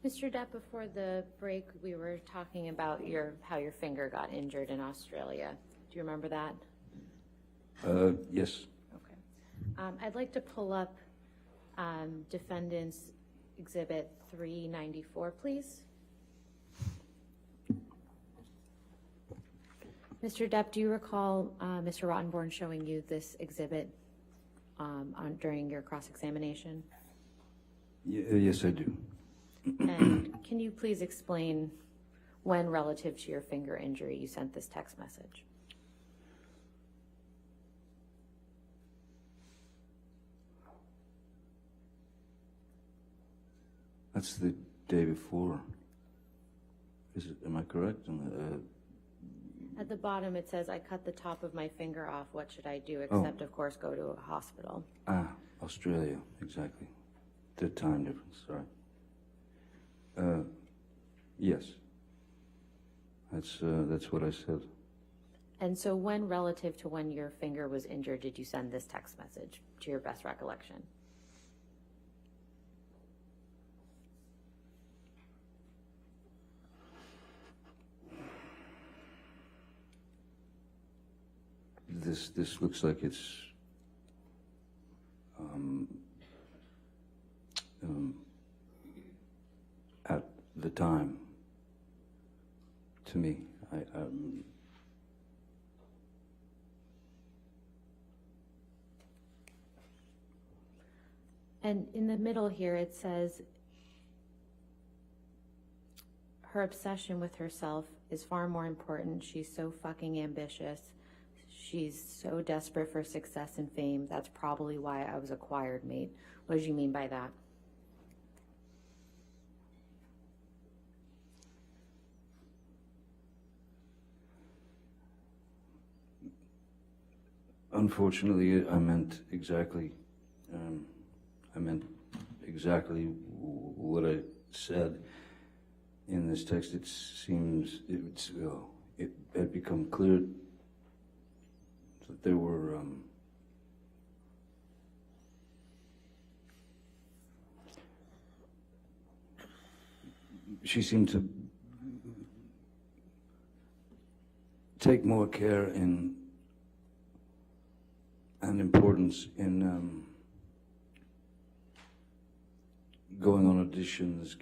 Mr. Depp, before the break, we were talking about how your finger got injured in Australia. Do you remember that? Yes. Okay. I'd like to pull up Defendant's Exhibit 394, please. Mr. Depp, do you recall Mr. Rottenborn showing you this exhibit during your cross-examination? Yes, I do. And can you please explain when, relative to your finger injury, you sent this text message? That's the day before. Am I correct? At the bottom it says, I cut the top of my finger off. What should I do? Except, of course, go to a hospital. Australia, exactly. The time difference, sorry. Yes. That's what I said. And so when, relative to when your finger was injured, did you send this text message, to your best recollection? This looks like it's at the time to me. And in the middle here it says, her obsession with herself is far more important. She's so fucking ambitious. She's so desperate for success and fame. That's probably why I was a choir mate. What did you mean by that? Unfortunately, I meant exactly what I said in this text. It seems it had become clear that there were she seemed to take more care and importance in going on auditions,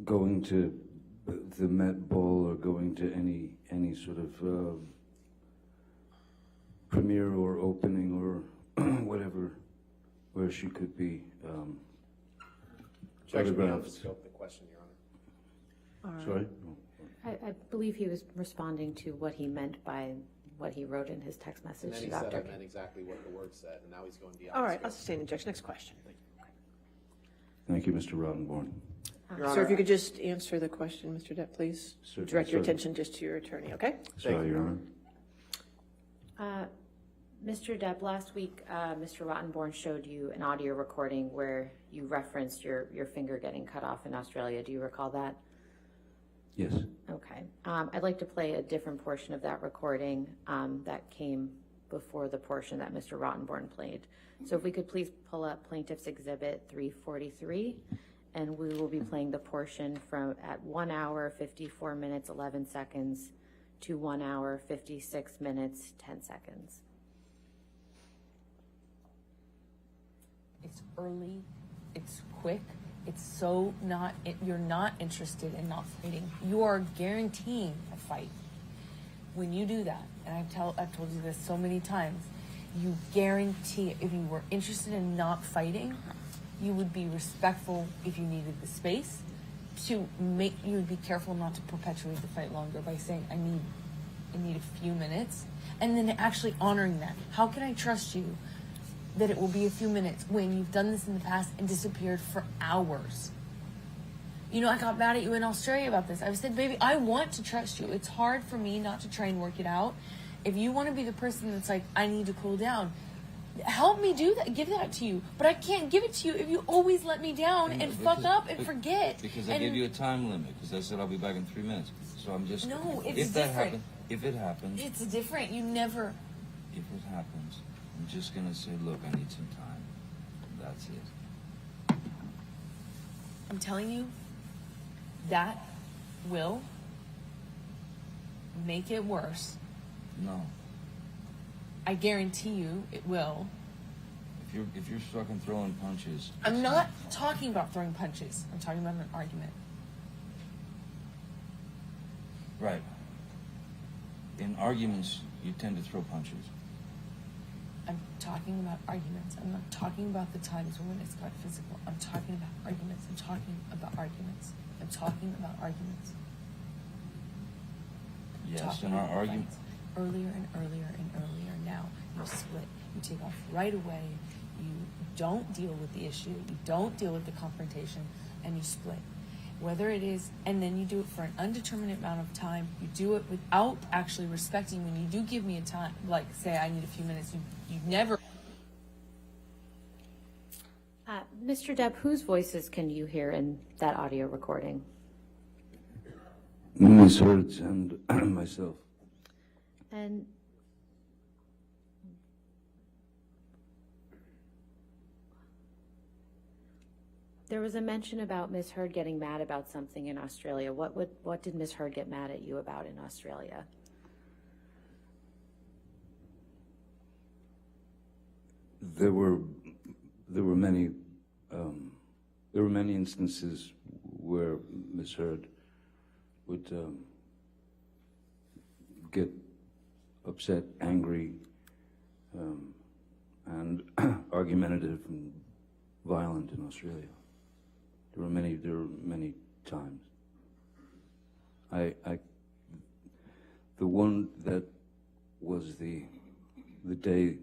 going to the Met Ball, or going to any sort of premiere or opening or whatever, where she could be photographed. Scope the question, Your Honor. Right. Sorry? I believe he was responding to what he meant by what he wrote in his text message. And then he said I meant exactly what the word said, and now he's going beyond. All right, I'll sustain the objection. Next question. Thank you, Mr. Rottenborn. Sir, if you could just answer the question, Mr. Depp, please. Certainly, Direct your sir. attention just to your attorney, okay? Sorry, Your Honor. Mr. Depp, last week, Mr. Rottenborn showed you an audio recording where you referenced your finger getting cut off in Australia. Do you recall that? Yes. Okay. I'd like to play a different portion of that recording that came before the portion that Mr. Rottenborn played. So if we could please pull up Plaintiff's Exhibit 343, and we will be playing the portion from at 1 hour, 54 minutes, 11 seconds to 1 hour, 56 minutes, 10 seconds. It's early, it's quick, it's so not, you're not interested in not fighting. You are guaranteeing a fight. When you do that, and I've told you this so many times, you guarantee, if you were interested in not fighting, you would be respectful if you needed the space to make, you would be careful not to perpetuate the fight longer by saying, I need a few minutes, and then actually honoring that. How can I trust you that it will be a few minutes when you've done this in the past and disappeared for hours? You know, I got mad at you in Australia about this. I said, baby, I want to trust you. It's hard for me not to try and work it out. If you want to be the person that's like, I need to cool down, help me do that, give that to you. But I can't give it to you if you always let me down and fuck up and forget. Because I gave you a time limit, because I said I'll be back in 3 minutes. So I'm just... No, it's if that different. If it happens... It's different. You never... If it happens, I'm just going to say, look, I need some time. That's it. I'm telling you, that will make it worse. No. I guarantee you it will. If you're fucking throwing punches. I'm not talking about throwing punches. I'm talking about an argument. Right. In arguments, you tend to throw punches. I'm talking about arguments. I'm not talking about the times when it's got physical. I'm talking about arguments. I'm talking about arguments. I'm talking about arguments. Yes, Talking in our about argument. fights. Earlier and earlier and earlier. Now you split. You take off right away. You don't deal with the issue. You don't deal with the confrontation, and you split. Whether it is, and then you do it for an undeterminate amount of time. You do it without actually respecting. When you do give me a time, like say I need a few minutes, you never. Mr. Depp, whose voices can you hear in that audio recording? Ms. Hurd and myself. And there was a mention about Ms. Hurd getting mad about something in Australia. What did Ms. Hurd get mad at you about in Australia? There were many instances where Ms. Hurd would get upset, angry, and argumentative and violent in Australia. There were many times. The one that was the day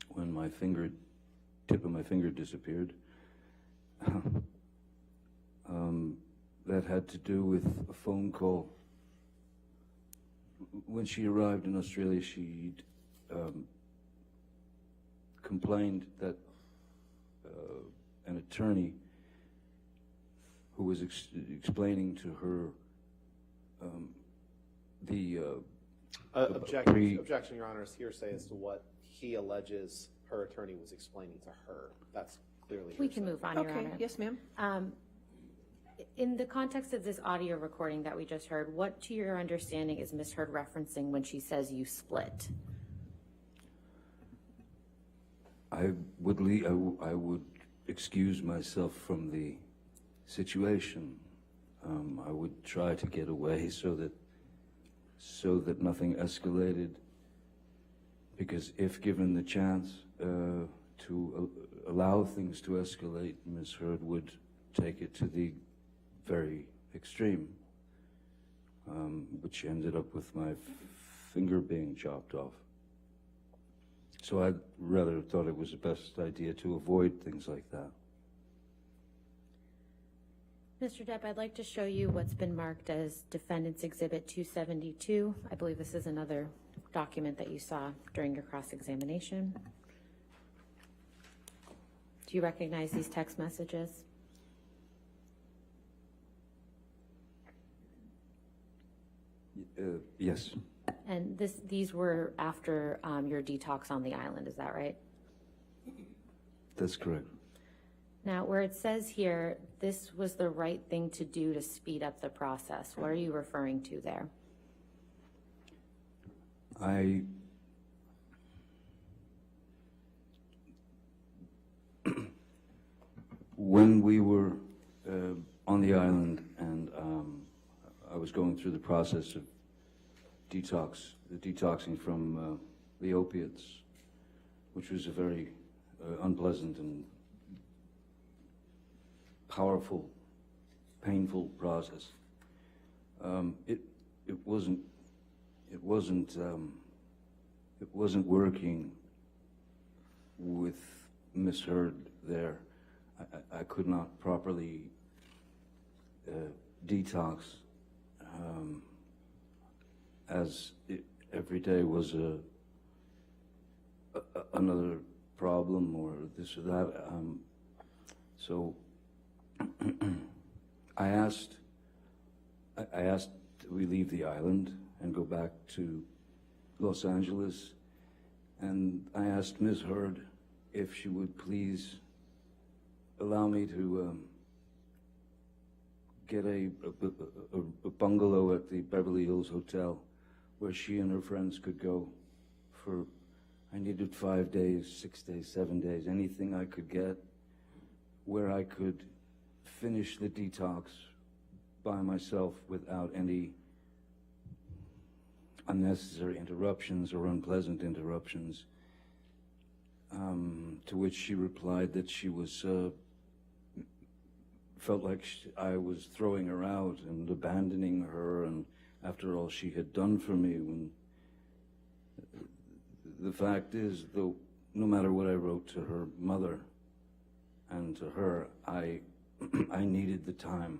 when my tip of my finger disappeared, that had to do with a phone call. When she arrived in Australia, she complained that an attorney who was explaining to her Objection, Your Honor, is hearsay as to what he alleges her attorney was explaining to her. That's clearly We hearsay. can move on, Your Okay, Honor. yes, ma'am. In the context of this audio recording that we just heard, what, to your understanding, is Ms. Hurd referencing when she says you split? I would excuse myself from the situation. I would try to get away so that nothing escalated. Because if given the chance to allow things to escalate, Ms. Hurd would take it to the very extreme, which ended up with my finger being chopped off. So I rather thought it was the best idea to avoid things like that. Mr. Depp, I'd like to show you what's been marked as Defendant's Exhibit 272. I believe this is another document that you saw during your cross-examination. Do you recognize these text messages? Yes, And these were after your detox on the island, is that right? that's correct. Now, where it says here, this was the right thing to do to speed up the process, what are you referring to there? When we were on the island and I was going through the process of detoxing from the opiates, which was a very unpleasant and powerful, painful process. It wasn't working with Miss Hurd there. I could not properly detox, as every day was another problem or this or that. So I asked we leave the island and go back to Los Angeles, and I asked Ms. Hurd if she would please allow me to get a bungalow at the Beverly Hills Hotel where she and her friends could go for, I needed 5 days, 6 days, 7 days, anything I could get where I could finish the detox by myself without any unnecessary interruptions or unpleasant interruptions. To which she replied that she was felt like I was throwing her out and abandoning her, and after all she had done for me. When the fact is, though, no matter what I wrote to her mother and to her, I needed the time,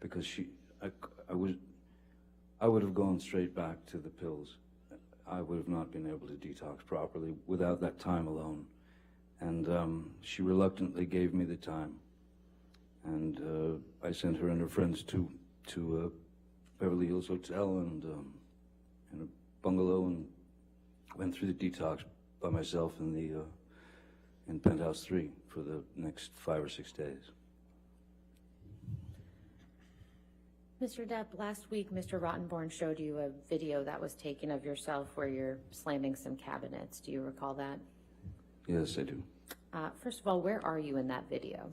because I would have gone straight back to the pills. I would have not been able to detox properly without that time alone. And she reluctantly gave me the time. And I sent her and her friends to Beverly Hills Hotel and in a bungalow, and went through the detox by myself in Penthouse 3 for the next 5 or 6 days. Mr. Depp, last week, Mr. Rottenborn showed you a video that was taken of yourself where you're slamming some cabinets. Do you recall that? Yes, I do. First of all, where are you in that video?